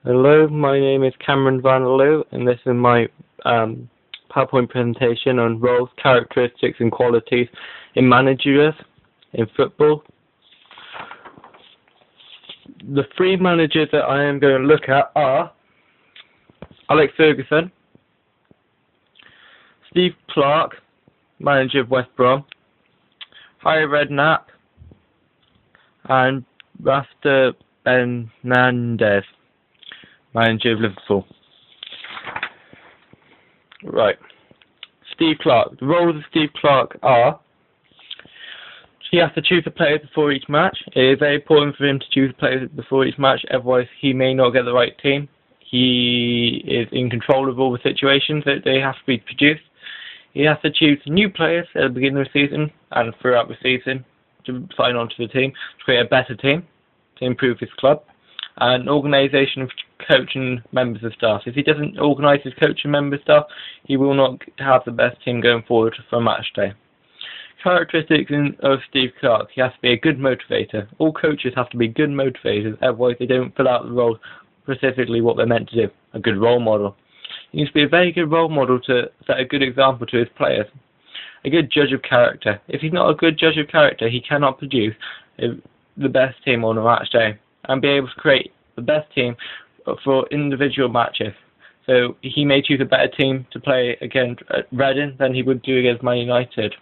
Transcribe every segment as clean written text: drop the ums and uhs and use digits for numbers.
Hello, my name is Cameron Van Loo, and this is my PowerPoint presentation on roles, characteristics and qualities in managers in football. The three managers that I am going to look at are Alex Ferguson, Steve Clarke, manager of West Brom, Harry Redknapp, and Rasta Benandez, manager of Liverpool. Right. Steve Clarke. The roles of Steve Clarke are: he has to choose the players before each match. It is very important for him to choose the players before each match, otherwise he may not get the right team. He is in control of all the situations that they have to be produced. He has to choose new players at the beginning of the season and throughout the season to sign on to the team, to create a better team, to improve his club, and organisation of coach and members of staff. If he doesn't organise his coach and member staff, he will not have the best team going forward for match day. Characteristics of Steve Clarke: he has to be a good motivator. All coaches have to be good motivators, otherwise they don't fill out the role specifically what they're meant to do. A good role model. He needs to be a very good role model to set a good example to his players. A good judge of character. If he's not a good judge of character, he cannot produce the best team on a match day and be able to create the best team for individual matches. So he may choose a better team to play against Reading than he would do against Man United,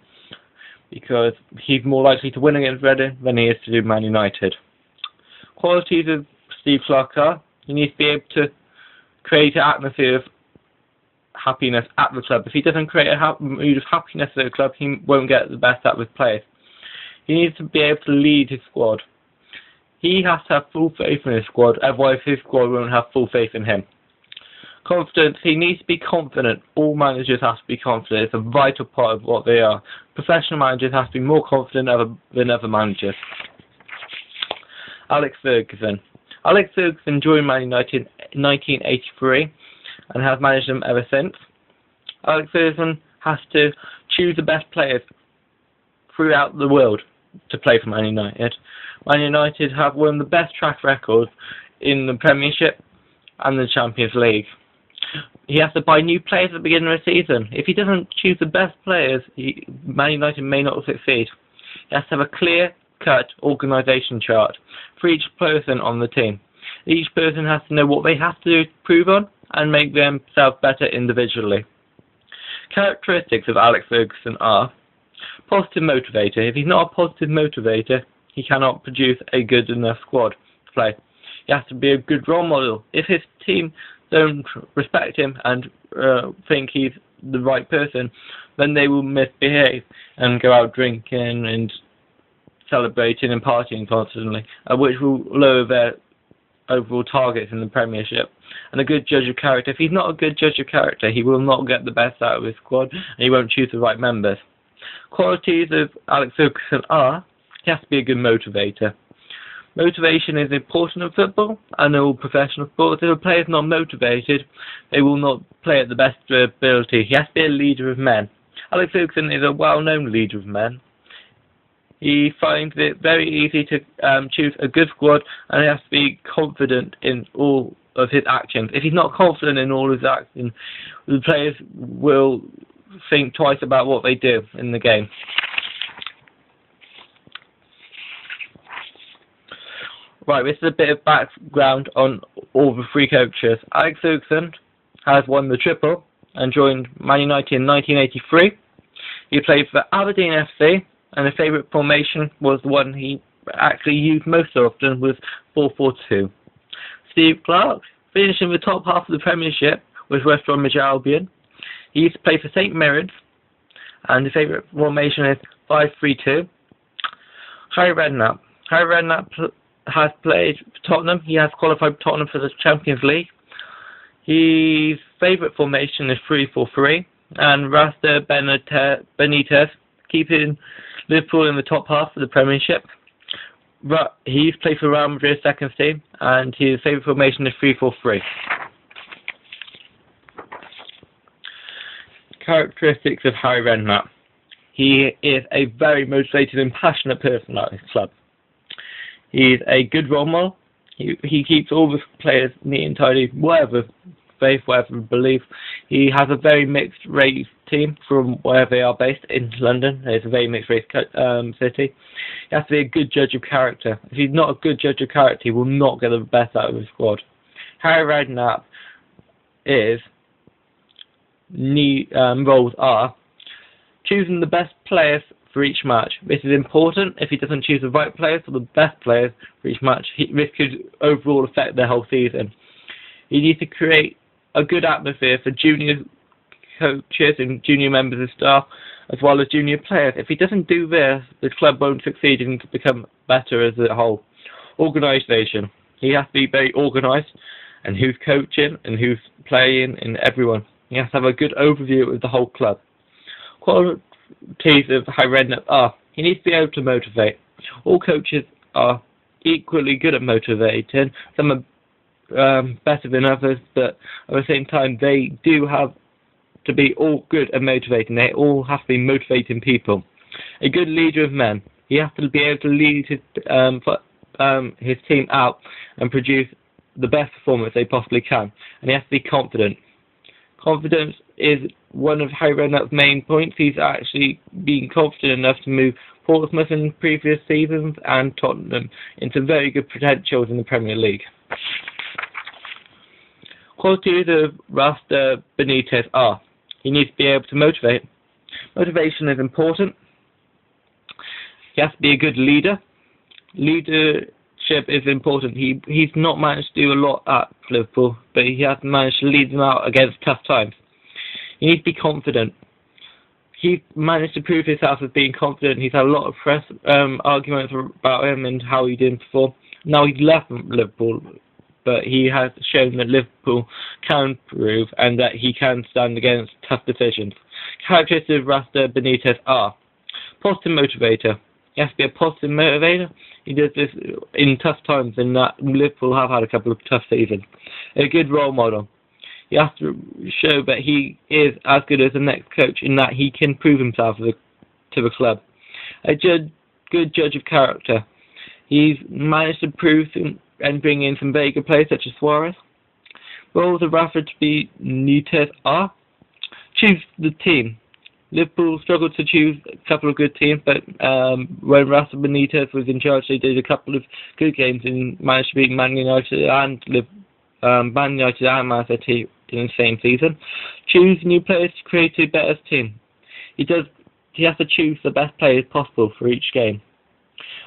because he's more likely to win against Reading than he is to do Man United. Qualities of Steve Clarke are: he needs to be able to create an atmosphere of happiness at the club. If he doesn't create a mood of happiness at the club, he won't get the best out of his players. He needs to be able to lead his squad. He has to have full faith in his squad, otherwise his squad won't have full faith in him. Confidence: he needs to be confident. All managers have to be confident. It's a vital part of what they are. Professional managers have to be more confident than other managers. Alex Ferguson. Alex Ferguson joined Man United in 1983 and has managed them ever since. Alex Ferguson has to choose the best players throughout the world to play for Man United. Man United have one of the best track records in the Premiership and the Champions League. He has to buy new players at the beginning of the season. If he doesn't choose the best players, Man United may not succeed. He has to have a clear-cut organisation chart for each person on the team. Each person has to know what they have to improve on and make themselves better individually. Characteristics of Alex Ferguson are: positive motivator. If he's not a positive motivator, he cannot produce a good enough squad to play. He has to be a good role model. If his team don't respect him and think he's the right person, then they will misbehave and go out drinking and celebrating and partying constantly, which will lower their overall targets in the Premiership. And a good judge of character: if he's not a good judge of character, he will not get the best out of his squad and he won't choose the right members. Qualities of Alex Ferguson are: he has to be a good motivator. Motivation is important in football and in all professional sports. If a player is not motivated, they will not play at the best of their ability. He has to be a leader of men. Alex Ferguson is a well-known leader of men. He finds it very easy to choose a good squad, and he has to be confident in all of his actions. If he's not confident in all his actions, the players will think twice about what they do in the game. Right, this is a bit of background on all the three coaches. Alex Ferguson has won the triple and joined Man United in 1983. He played for Aberdeen FC, and his favourite formation was the one he actually used most often, was 4-4-2. Steve Clarke finished in the top half of the Premiership with West Bromwich Albion. He used to play for St Mirren, and his favourite formation is 5-3-2. Harry Redknapp. Harry Redknapp has played for Tottenham. He has qualified for Tottenham for the Champions League. His favourite formation is 3-4-3, and Rasta Benitez, keeping Liverpool in the top half of the Premiership. But he's played for Real Madrid's second team, and his favourite formation is 3-4-3. Characteristics of Harry Redknapp: he is a very motivated and passionate person at his club. He's a good role model. He keeps all the players neat and tidy, whatever faith, whatever belief. He has a very mixed race team from where they are based in London. It's a very mixed race city. He has to be a good judge of character. If he's not a good judge of character, he will not get the best out of his squad. Harry Redknapp roles are choosing the best players for each match. This is important. If he doesn't choose the right players or the best players for each match, this could overall affect their whole season. He needs to create a good atmosphere for junior coaches and junior members of staff, as well as junior players. If he doesn't do this, the club won't succeed and become better as a whole. Organisation. He has to be very organised, and who's coaching and who's playing and everyone. He has to have a good overview of the whole club. Qualities of Harry Redknapp are: he needs to be able to motivate. All coaches are equally good at motivating. Some are better than others, but at the same time they do have to be all good at motivating. They all have to be motivating people. A good leader of men. He has to be able to lead his team out and produce the best performance they possibly can, and he has to be confident. Confidence is one of Harry Redknapp's main points. He's actually been confident enough to move Portsmouth in previous seasons and Tottenham into very good potentials in the Premier League. Qualities of Rafa Benitez are: he needs to be able to motivate. Motivation is important. He has to be a good leader. Leadership is important. He's not managed to do a lot at Liverpool, but he has managed to lead them out against tough times. He needs to be confident. He's managed to prove himself as being confident. He's had a lot of press arguments about him and how he didn't perform. Now he's left Liverpool, but he has shown that Liverpool can prove and that he can stand against tough decisions. Characteristics of Rafa Benitez are: positive motivator. He has to be a positive motivator. He does this in tough times, and that Liverpool have had a couple of tough seasons. A good role model. He has to show that he is as good as the next coach in that he can prove himself to the club. A good judge of character. He's managed to prove and bring in some very good players such as Suarez. Roles of Rafa Benitez are: choose the team. Liverpool struggled to choose a couple of good teams, but when Rafa Benitez was in charge, they did a couple of good games and managed to beat Man United and Man City in the same season. Choose new players to create a better team. He has to choose the best players possible for each game.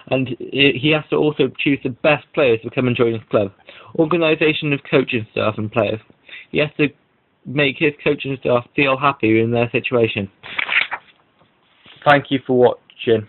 And he has to also choose the best players to come and join his club. Organisation of coaching staff and players. He has to make his coaching staff feel happy in their situation. Thank you for watching.